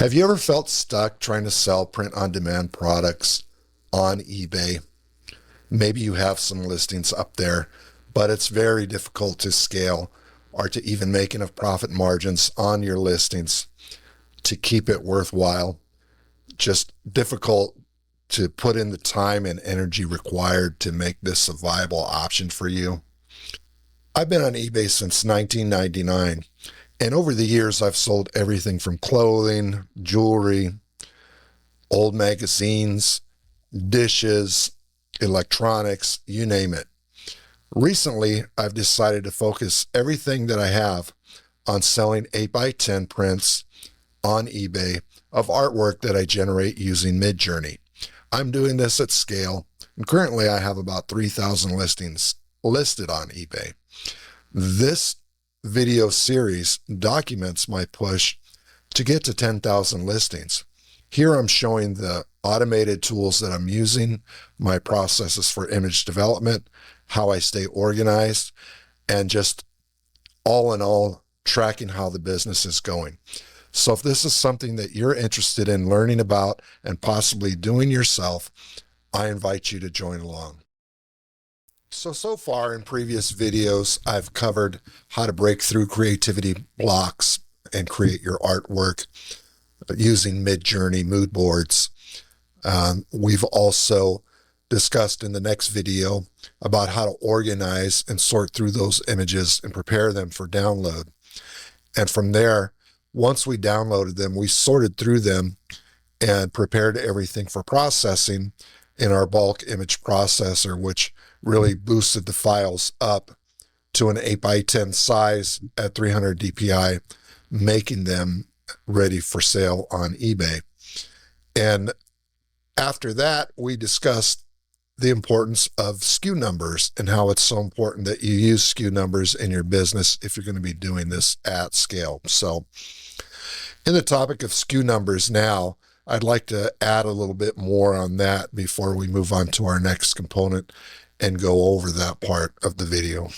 Have you ever felt stuck trying to sell print-on-demand products on eBay? Maybe you have some listings up there, but it's very difficult to scale or to even make enough profit margins on your listings to keep it worthwhile. Just difficult to put in the time and energy required to make this a viable option for you. I've been on eBay since 1999. And over the years, I've sold everything from clothing, jewelry, old magazines, dishes, electronics, you name it. Recently, I've decided to focus everything that I have on selling 8x10 prints on eBay of artwork that I generate using Midjourney. I'm doing this at scale, and currently I have about 3,000 listings listed on eBay. This video series documents my push to get to 10,000 listings. Here I'm showing the automated tools that I'm using, my processes for image development, how I stay organized, and just all in all, tracking how the business is going. So if this is something that you're interested in learning about and possibly doing yourself, I invite you to join along. So far in previous videos, I've covered how to break through creativity blocks and create your artwork using Midjourney mood boards. We've also discussed in the next video about how to organize and sort through those images and prepare them for download. And from there, once we downloaded them, we sorted through them and prepared everything for processing in our bulk image processor, which really boosted the files up to an 8x10 size at 300 DPI, making them ready for sale on eBay. And after that, we discussed the importance of SKU numbers and how it's so important that you use SKU numbers in your business if you're going to be doing this at scale. So in the topic of SKU numbers now, I'd like to add a little bit more on that before we move on to our next component and go over that part of the video.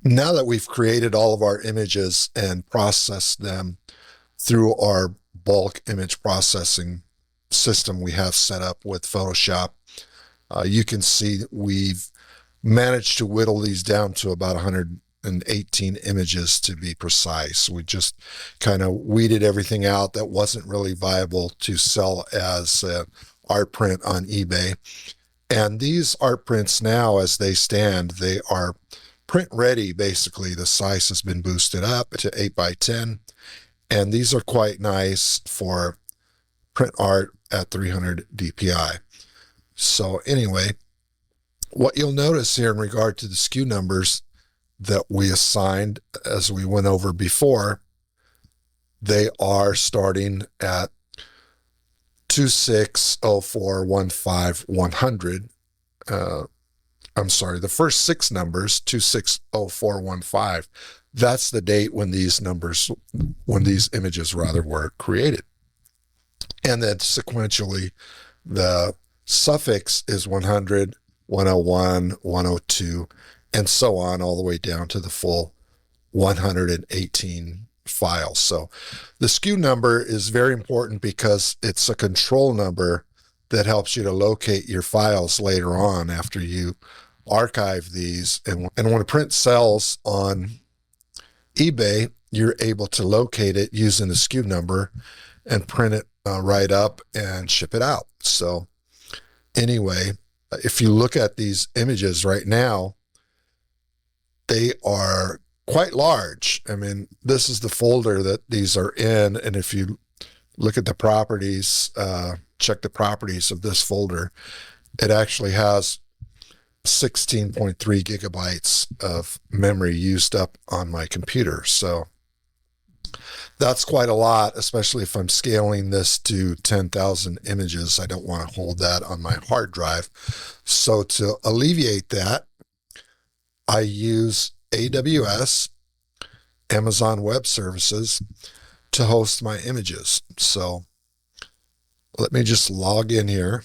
Now that we've created all of our images and processed them through our bulk image processing system we have set up with Photoshop, you can see that we've managed to whittle these down to about 118 images to be precise. We just kind of weeded everything out that wasn't really viable to sell as art print on eBay. And these art prints now, as they stand, they are print ready. Basically, the size has been boosted up to 8x10. And these are quite nice for print art at 300 DPI. So anyway, what you'll notice here in regard to the SKU numbers that we assigned as we went over before, they are starting at 260415 I'm sorry, the first six numbers, 260415, that's the date when these images were created. And then sequentially, the suffix is 100, 101, 102, and so on, all the way down to the full 118 files. So the SKU number is very important because it's a control number that helps you to locate your files later on after you archive these. And when a print sells on eBay, you're able to locate it using the SKU number and print it right up and ship it out. So anyway, if you look at these images right now, they are quite large. I mean, this is the folder that these are in. And if you look at the properties, check the properties of this folder, it actually has 16.3 gigabytes of memory used up on my computer. So that's quite a lot, especially if I'm scaling this to 10,000 images. I don't want to hold that on my hard drive. So to alleviate that, I use AWS, Amazon Web Services, to host my images. So let me just log in here,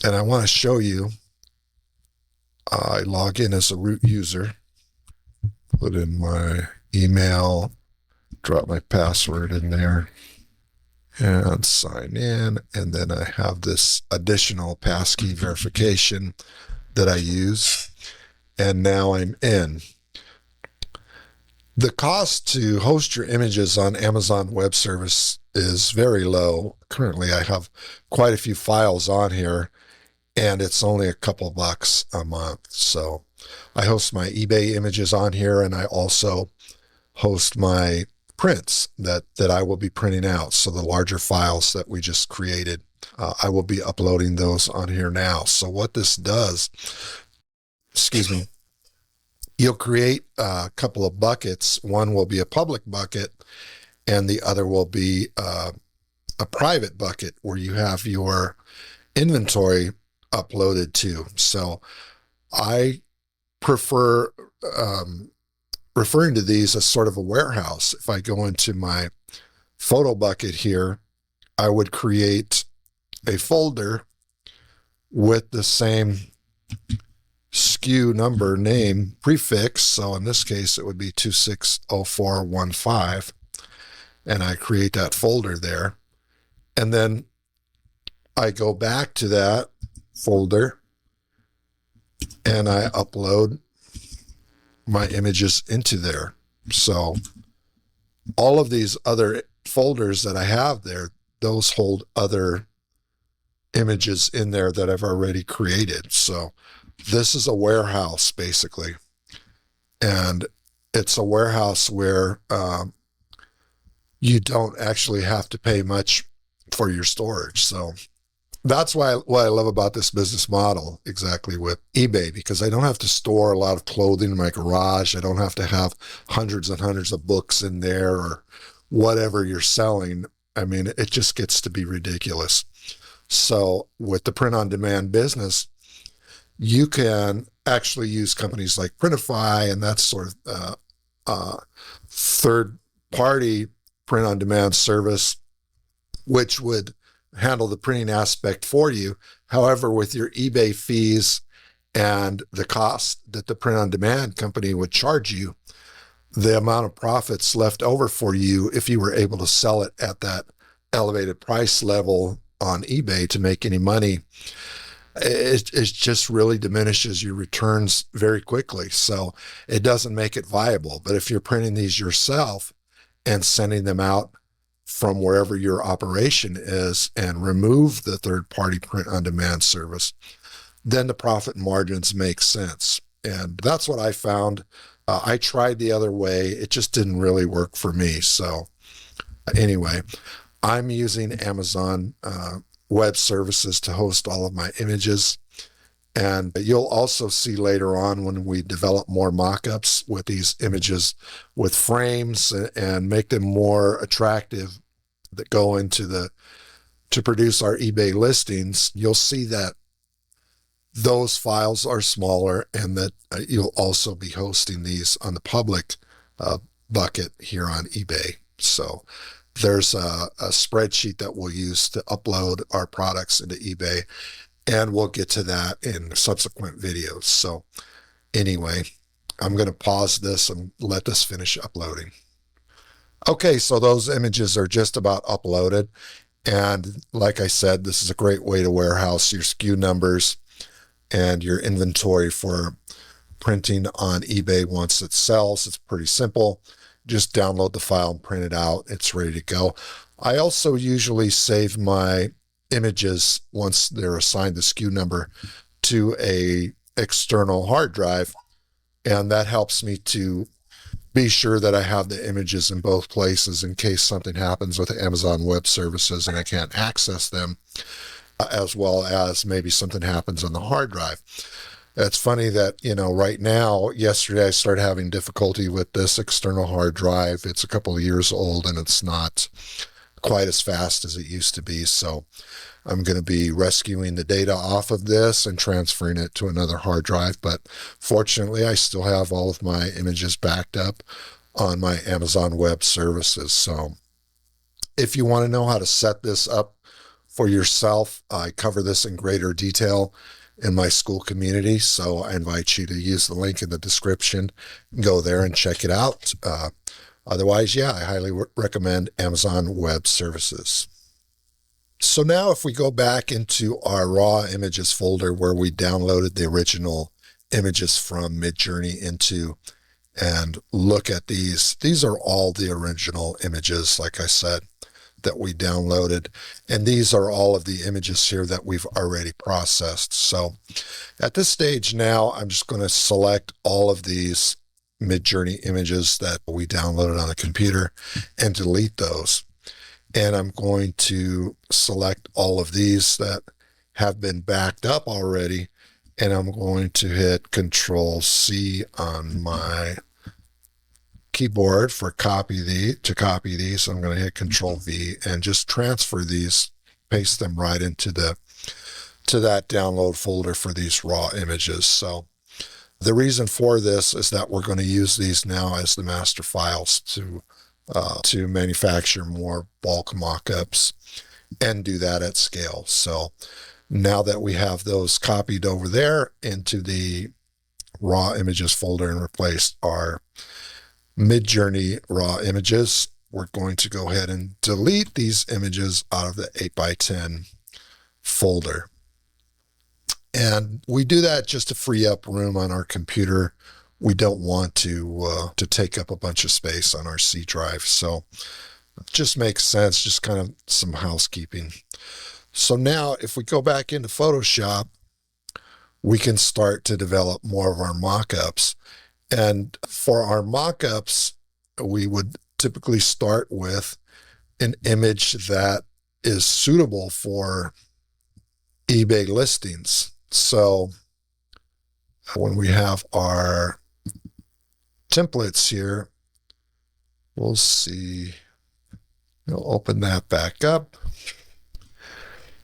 and I want to show you. I log in as a root user, put in my email, drop my password in there. and sign in. And then I have this additional passkey verification that I use. And now I'm in. The cost to host your images on Amazon Web Service is very low. Currently, I have quite a few files on here, and it's only a couple bucks a month. So I host my eBay images on here, and I also host my prints that I will be printing out. So the larger files that we just created, I will be uploading those on here now. So what this does, excuse me, you'll create a couple of buckets. One will be a public bucket, and the other will be a private bucket where you have your inventory uploaded to. So I prefer referring to these as sort of a warehouse. If I go into my photo bucket here, I would create a folder with the same SKU number, name, prefix. So in this case, it would be 260415. And I create that folder there. And then I go back to that folder and I upload my images into there. So all of these other folders that I have there, those hold other images in there that I've already created. So this is a warehouse basically. And it's a warehouse where you don't actually have to pay much for your storage. So that's what I love about this business model exactly with eBay, because I don't have to store a lot of clothing in my garage. I don't have to have hundreds and hundreds of books in there or whatever you're selling. I mean, it just gets to be ridiculous. So with the print-on-demand business, you can actually use companies like Printify and that sort of third-party print-on-demand service, which would handle the printing aspect for you. However, with your eBay fees and the cost that the print-on-demand company would charge you, the amount of profits left over for you if you were able to sell it at that elevated price level on eBay to make any money, it just really diminishes your returns very quickly. So it doesn't make it viable. But if you're printing these yourself and sending them out from wherever your operation is and remove the third-party print-on-demand service, then the profit margins make sense. And that's what I found. I tried the other way. It just didn't really work for me. So anyway, I'm using Amazon Web Services to host all of my images. And you'll also see later on when we develop more mockups with these images with frames and make them more attractive that go into to produce our eBay listings, you'll see that those files are smaller and that you'll also be hosting these on the public bucket here on eBay. So there's a spreadsheet that we'll use to upload our products into eBay, and we'll get to that in subsequent videos. So anyway, I'm going to pause this and let this finish uploading. Okay, so those images are just about uploaded. And like I said, this is a great way to warehouse your SKU numbers and your inventory for printing on eBay once it sells. It's pretty simple. Just download the file and print it out. It's ready to go. I also usually save my images once they're assigned the SKU number to a external hard drive, and that helps me to be sure that I have the images in both places in case something happens with Amazon Web Services and I can't access them, as well as maybe something happens on the hard drive. It's funny that, right now, yesterday I started having difficulty with this external hard drive. It's a couple of years old and it's not quite as fast as it used to be. So I'm going to be rescuing the data off of this and transferring it to another hard drive. But fortunately, I still have all of my images backed up on my Amazon Web Services. So if you want to know how to set this up for yourself, I cover this in greater detail in my school community. So I invite you to use the link in the description, go there and check it out. Otherwise, I highly recommend Amazon Web Services. So now if we go back into our raw images folder where we downloaded the original images from Midjourney into and look at these are all the original images, like I said, that we downloaded. And these are all of the images here that we've already processed. So at this stage now, I'm just going to select all of these Midjourney images that we downloaded on the computer and delete those. And I'm going to select all of these that have been backed up already. And I'm going to hit Control C on my keyboard for copy these. I'm going to hit Control V and just transfer these, paste them right into that download folder for these raw images. So the reason for this is that we're going to use these now as the master files to manufacture more bulk mockups and do that at scale. So now that we have those copied over there into the raw images folder and replaced our Midjourney raw images, we're going to go ahead and delete these images out of the 8x10 folder. And we do that just to free up room on our computer. We don't want to take up a bunch of space on our C drive. So it just makes sense, just kind of some housekeeping. So now if we go back into Photoshop, we can start to develop more of our mockups. And for our mockups, we would typically start with an image that is suitable for eBay listings. So when we have our templates here, we'll see, we'll open that back up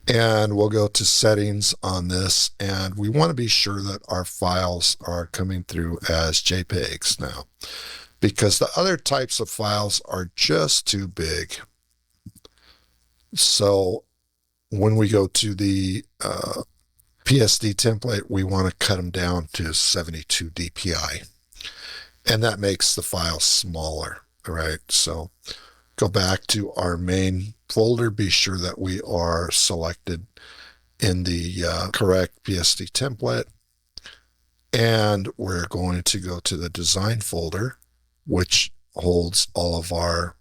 and we'll go to settings on this. And we want to be sure that our files are coming through as JPEGs now, because the other types of files are just too big. So when we go to the PSD template, we want to cut them down to 72 DPI. And that makes the file smaller, right? So go back to our main folder, be sure that we are selected in the correct PSD template. And we're going to go to the design folder, which holds all of our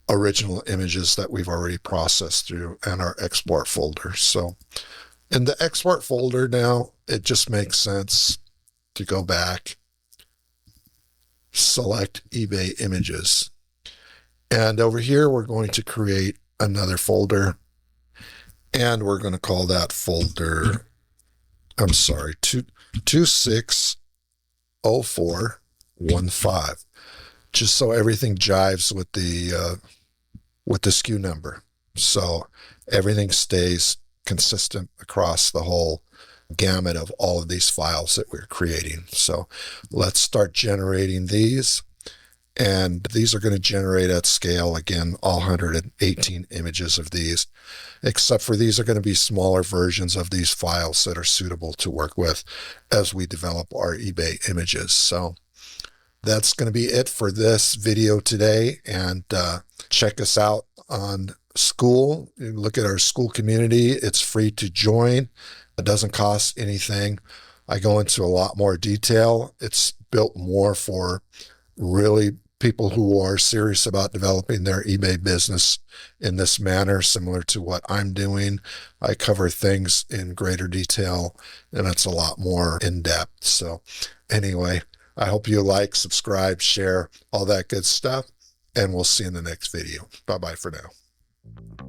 original images that we've already processed through, and our export folder. So in the export folder now, it just makes sense to go back, select eBay images. And over here, we're going to create another folder, and we're going to call that folder, 260415, just so everything jives with the SKU number. So everything stays consistent across the whole gamut of all of these files that we're creating. So let's start generating these. And these are going to generate at scale, again, all 118 images of these, except for these are going to be smaller versions of these files that are suitable to work with as we develop our eBay images. So that's going to be it for this video today. And check us out on SKOOL. Look at our SKOOL community. It's free to join. It doesn't cost anything. I go into a lot more detail. It's built more for really people who are serious about developing their eBay business in this manner, similar to what I'm doing. I cover things in greater detail, and it's a lot more in-depth. So anyway, I hope you like, subscribe, share, all that good stuff, and we'll see you in the next video. Bye-bye for now.